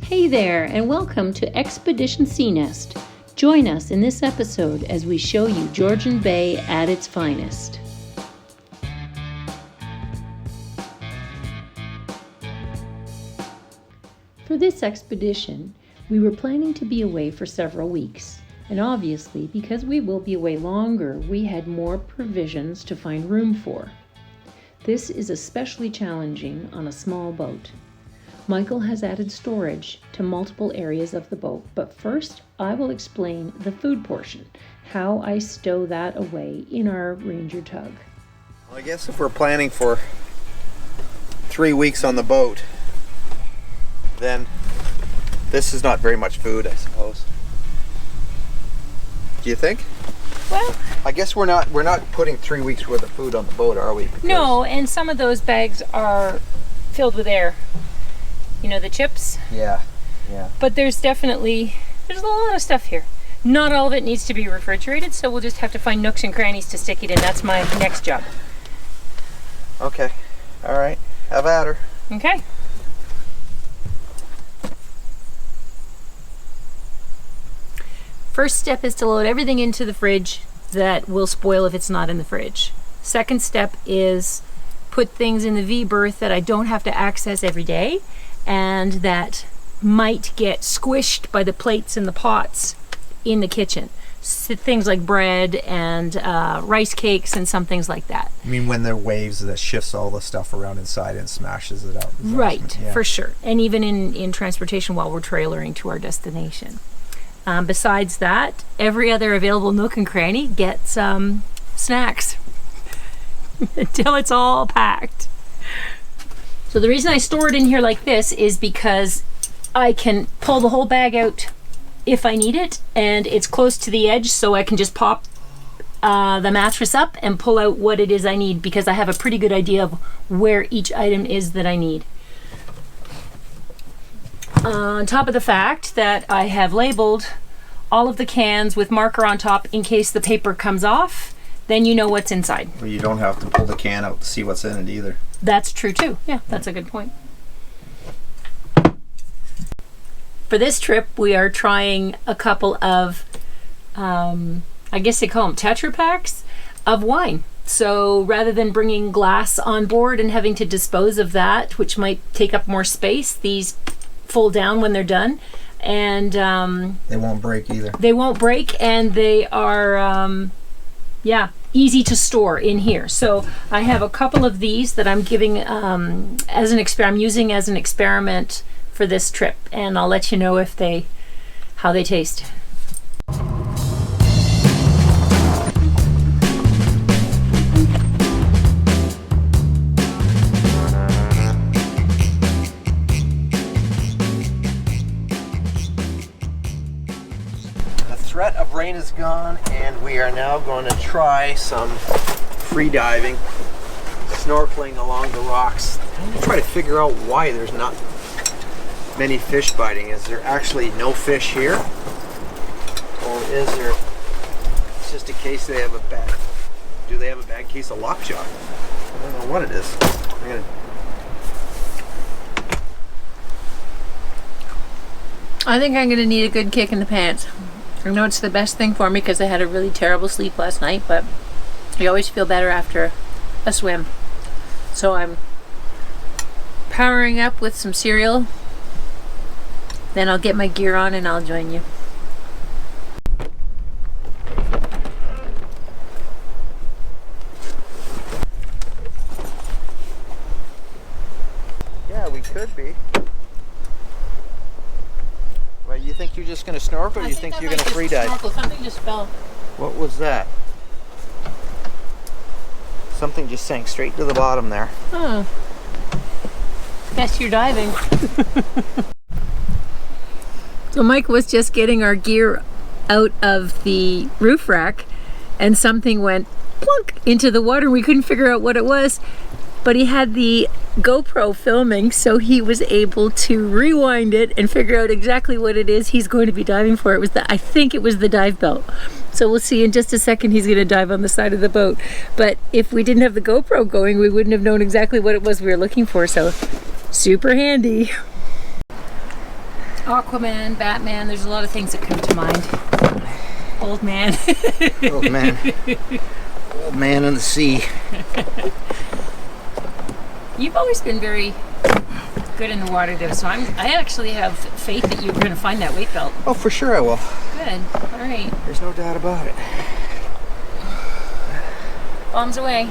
Hey there, and welcome to Expedition Sea Nest. Join us in this episode as we show you Georgian Bay at its finest. For this expedition, we were planning to be away for several weeks, and obviously, because we will be away longer, we had more provisions to find room for. This is especially challenging on a small boat. Michael has added storage to multiple areas of the boat, but first I will explain the food portion, how I stow that away in our Ranger tug. Well, I guess if we're planning for 3 weeks on the boat, then this is not very much food, I suppose. Do you think? Well, I guess we're not putting 3 weeks worth of food on the boat, are we? Because no, and some of those bags are filled with air. You know, the chips? Yeah. But there's a lot of stuff here. Not all of it needs to be refrigerated, so we'll just have to find nooks and crannies to stick it in. That's my next job. Okay. All right. Have at her. Okay. First step is to load everything into the fridge that will spoil if it's not in the fridge. Second step is put things in the V-berth that I don't have to access every day and that might get squished by the plates and the pots in the kitchen. So things like bread and rice cakes and some things like that. I mean, when there are waves that shifts all the stuff around inside and smashes it out. Right, Yeah. for sure. And even in transportation while we're trailering to our destination. Besides that, every other available nook and cranny gets snacks until it's all packed. So the reason I store it in here like this is because I can pull the whole bag out if I need it, and it's close to the edge, so I can just pop the mattress up and pull out what it is I need, because I have a pretty good idea of where each item is that I need. On top of the fact that I have labeled all of the cans with marker on top in case the paper comes off, then you know what's inside. Well, you don't have to pull the can out to see what's in it either. That's true too. Yeah, that's a good point. For this trip, we are trying a couple of, I guess they call them Tetra Packs of wine. So rather than bringing glass on board and having to dispose of that, which might take up more space, these fold down when they're done. And They won't break either. they won't break, and they are easy to store in here. So I have a couple of these that I'm giving I'm using as an experiment for this trip, and I'll let you know how they taste. The threat of rain is gone, and we are now going to try some free diving, snorkeling along the rocks. I'm going to try to figure out why there's not many fish biting. Is there actually no fish here? Or is there just a case do they have a bad case of lockjaw? I don't know what it is. I think I'm going to need a good kick in the pants. I know it's the best thing for me because I had a really terrible sleep last night, but you always feel better after a swim. So I'm powering up with some cereal. Then I'll get my gear on and I'll join you. Yeah, we could be. Well, you think you're just going to snorkel, or you think you're going to free dive? Something just fell. What was that? Something just sank straight to the bottom there. Oh. Guess you're diving. So Mike was just getting our gear out of the roof rack, and something went plunk into the water. We couldn't figure out what it was, but he had the GoPro filming, so he was able to rewind it and figure out exactly what it is he's going to be diving for. I think it was the dive belt. So we'll see in just a second. He's going to dive on the side of the boat. But if we didn't have the GoPro going, we wouldn't have known exactly what it was we were looking for. So super handy. Aquaman, Batman, there's a lot of things that come to mind. Old man. Old man. Old man in the sea. You've always been very good in the water though, so I actually have faith that you're going to find that weight belt. Oh, for sure I will. Good. All right. There's no doubt about it. Bombs away.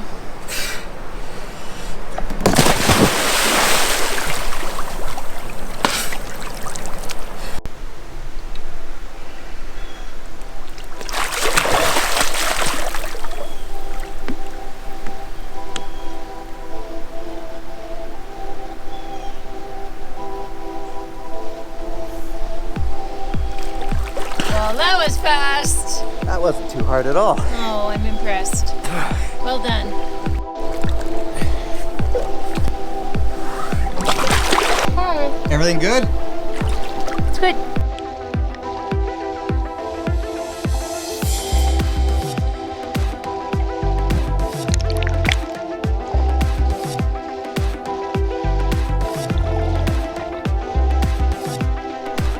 Well, that was fast. That wasn't too hard at all. Oh, I'm impressed. Well done. Everything good? It's good.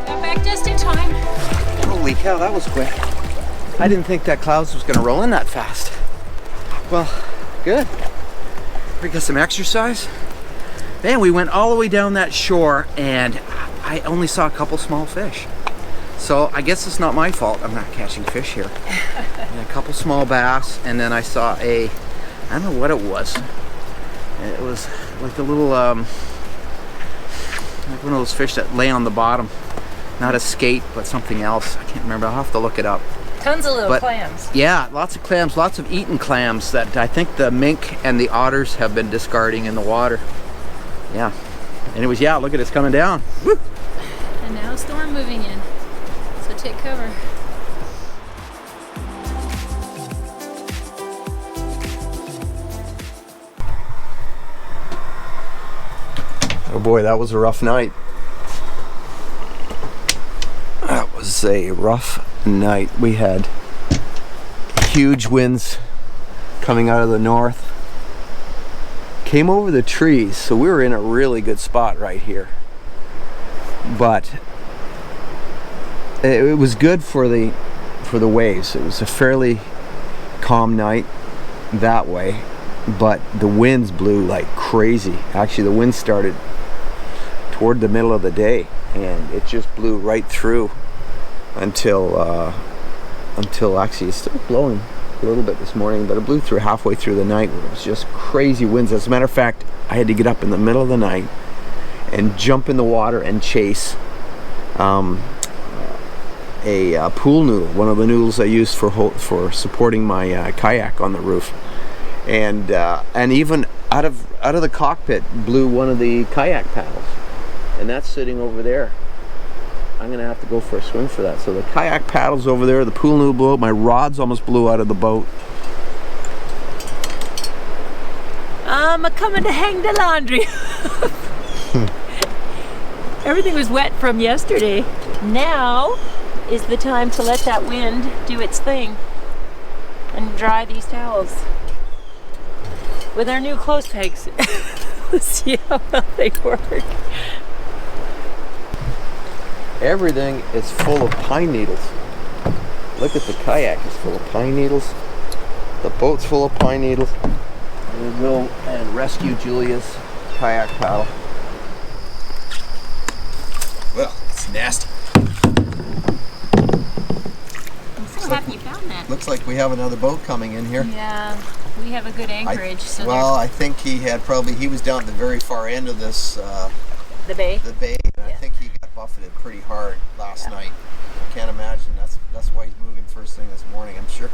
Got back just in time. Holy cow, that was quick. I didn't think that clouds was going to roll in that fast. Well, good. We got some exercise. Man, we went all the way down that shore and I only saw a couple small fish. So I guess it's not my fault. I'm not catching fish here. And a couple small bass, and then I saw I don't know what it was. It was like a little, like one of those fish that lay on the bottom. Not a skate, but something else. I can't remember. I'll have to look it up. Tons of little clams. Yeah, lots of clams, lots of eaten clams that I think the mink and the otters have been discarding in the water. Yeah. Anyways, yeah, look at it, it's coming down. Woo! And now a storm moving in. So take cover. Oh boy, that was a rough night. That was a rough night. We had huge winds coming out of the north. Came over the trees, so we were in a really good spot right here. But it was good for the waves. It was a fairly calm night that way, but the winds blew like crazy. Actually, the wind started toward the middle of the day, and it just blew right through until actually it's still blowing a little bit this morning, but it blew through halfway through the night where it was just crazy winds. As a matter of fact, I had to get up in the middle of the night and jump in the water and chase a pool noodle, one of the noodles I used for supporting my kayak on the roof, and even out of the cockpit blew one of the kayak paddles, and that's sitting over there. I'm gonna have to go for a swim for that. So the kayak paddles over there, the pool noodle blew out, my rods almost blew out of the boat. I'm coming to hang the laundry. Everything was wet from yesterday. Now is the time to let that wind do its thing and dry these towels with our new clothes pegs. Let's see how well they work. Everything is full of pine needles. Look at the kayak, it's full of pine needles. The boat's full of pine needles. We'll go and rescue Julia's kayak paddle. Well, it's nasty. I'm so happy you found that. Looks like we have another boat coming in here. Yeah, we have a good anchorage. I think he was down at the very far end of this the bay. and I think he got buffeted pretty hard last night. I can't imagine. That's why he's moving first thing this morning, I'm sure.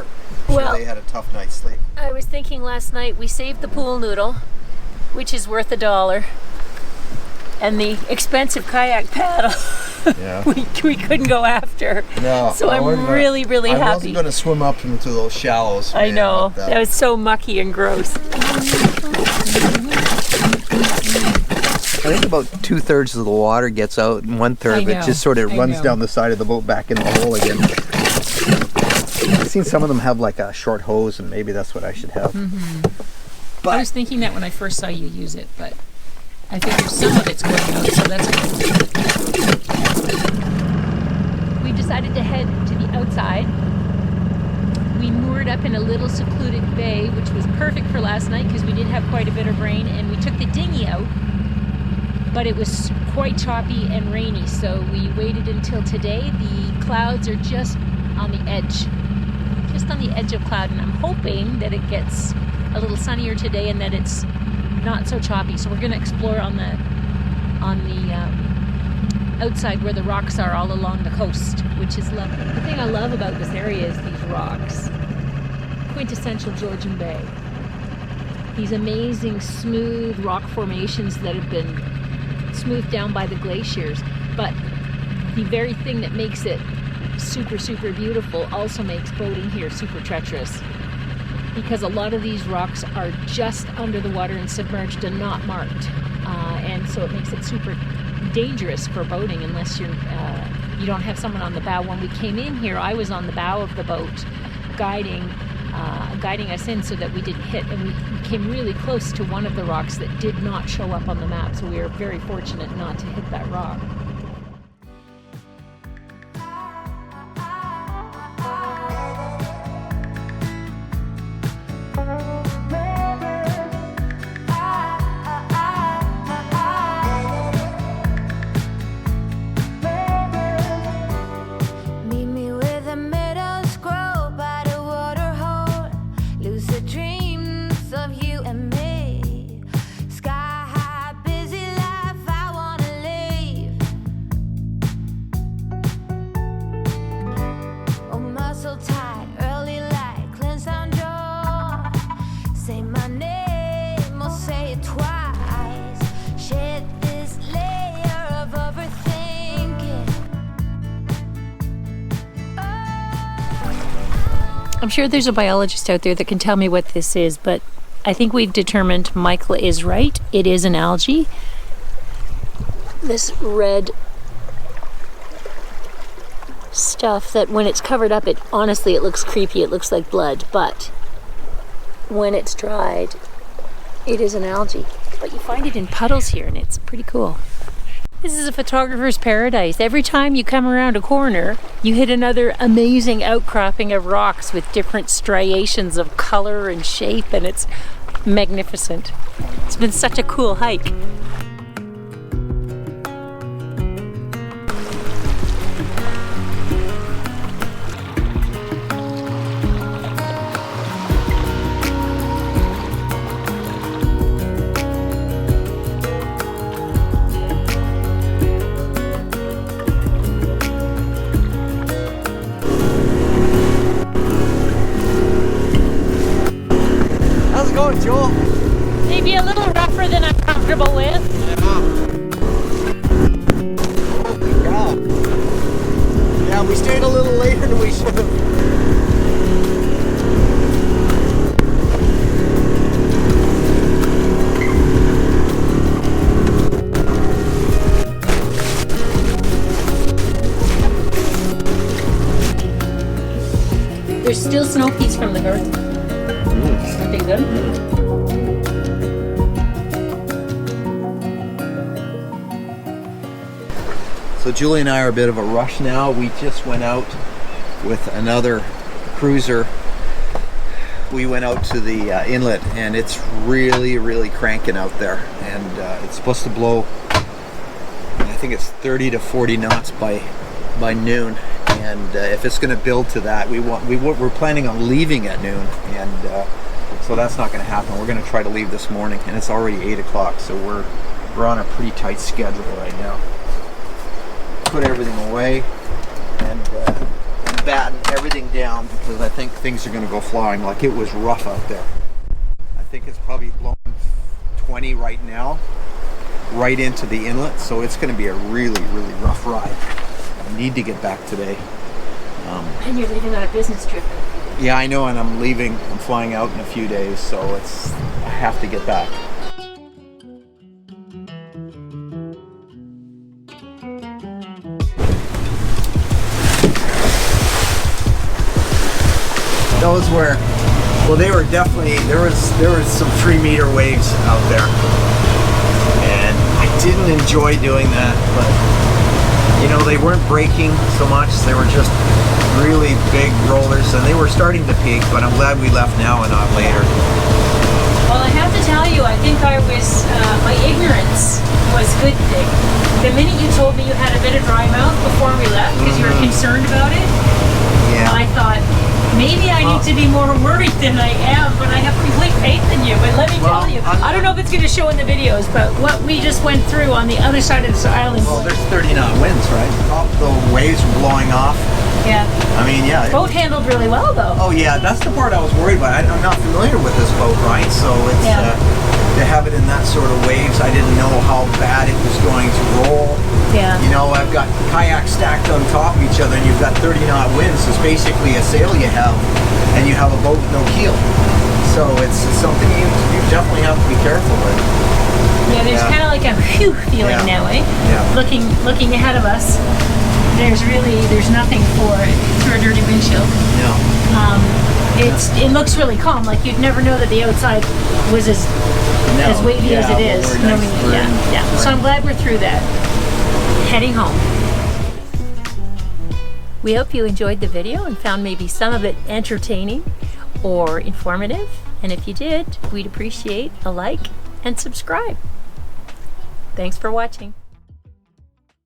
Well, they had a tough night's sleep. I was thinking last night we saved the pool noodle, which is worth $1, and the expensive kayak paddle Yeah. we couldn't go after. No. So I'm really happy. I wasn't going to swim up into those shallows. I know. That was so mucky and gross. I think about 2/3 of the water gets out and 1/3 of it just sort of runs down the side of the boat back in the hole again. I've seen some of them have like a short hose, and maybe that's what I should have. But I was thinking that when I first saw you use it, but I figure some of it's going out, so that's good. We decided to head to the outside. We moored up in a little secluded bay, which was perfect for last night because we did have quite a bit of rain, and we took the dinghy out, but it was quite choppy and rainy, so we waited until today. The clouds are just on the edge of cloud, and I'm hoping that it gets a little sunnier today and that it's not so choppy. So we're going to explore on the outside where the rocks are all along the coast, which is lovely. The thing I love about this area is these rocks. Quintessential Georgian Bay. These amazing smooth rock formations that have been smoothed down by the glaciers, but the very thing that makes it super, super beautiful also makes boating here super treacherous, because a lot of these rocks are just under the water and submerged and not marked, and so it makes it super dangerous for boating unless you don't have someone on the bow. When we came in here, I was on the bow of the boat guiding us in so that we didn't hit, and we came really close to one of the rocks that did not show up on the map, so we were very fortunate not to hit that rock. I'm sure there's a biologist out there that can tell me what this is, but I think we've determined Michael is right. It is an algae. This red stuff that when it's covered up, it looks creepy. It looks like blood, but when it's dried, it is an algae. But you find it in puddles here, and it's pretty cool. This is a photographer's paradise. Every time you come around a corner, you hit another amazing outcropping of rocks with different striations of color and shape, and it's magnificent. It's been such a cool hike. Joel? Maybe a little rougher than I'm comfortable with. Holy cow. Yeah, we stayed a little later than we should have. There's still snow peas from the garden. Aren't they good? So Julie and I are a bit of a rush now. We just went out with another cruiser. We went out to the inlet, and it's really cranking out there. And it's supposed to blow, I think it's 30 to 40 knots by noon. And if it's going to build to that, we're planning on leaving at noon, and so that's not going to happen. We're going to try to leave this morning, and it's already 8 o'clock, so we're on a pretty tight schedule right now. Put everything away and batten everything down, because I think things are going to go flying. Like, it was rough out there. I think it's probably blowing 20 right now, right into the inlet, so it's going to be a really rough ride. I need to get back today. And you're leaving on a business trip. Yeah, I know, and I'm leaving. I'm flying out in a few days, so I have to get back. Those were, well, they were definitely, there was some 3-meter waves out there, and didn't enjoy doing that, but you know, they weren't braking so much. They were just really big rollers, and they were starting to peak, but I'm glad we left now and not later. Well, I have to tell you, I think I was, my ignorance was good thing. The minute you told me you had a bit of dry mouth before we left, because you were concerned about it, Yeah. I thought, maybe I need to be more worried than I am, but I have complete faith in you. But let me Well, tell you, I don't know if it's going to show in the videos, but what we just went through on the other side of this island. Well, there's 30 knot winds, right? The waves were blowing off. Yeah. I mean, yeah. Boat handled really well, though. Oh yeah, that's the part I was worried about. I'm not familiar with this boat, right? So it's to have it in that sort of waves. I didn't know how bad it was going to roll. Yeah. You know, I've got kayaks stacked on top of each other, and you've got 30 knot winds. It's basically a sail you have, and you have a boat with no keel. So it's something you definitely have to be careful with. Yeah, there's kind of like a phew feeling now, eh? Yeah. Looking ahead of us, there's nothing through a dirty windshield. No. It looks really calm. Like you'd never know that the outside was as wavy as it is. Well, we're nice. Yeah. So I'm glad we're through that. Heading home. We hope you enjoyed the video and found maybe some of it entertaining or informative. And if you did, we'd appreciate a like and subscribe. Thanks for watching.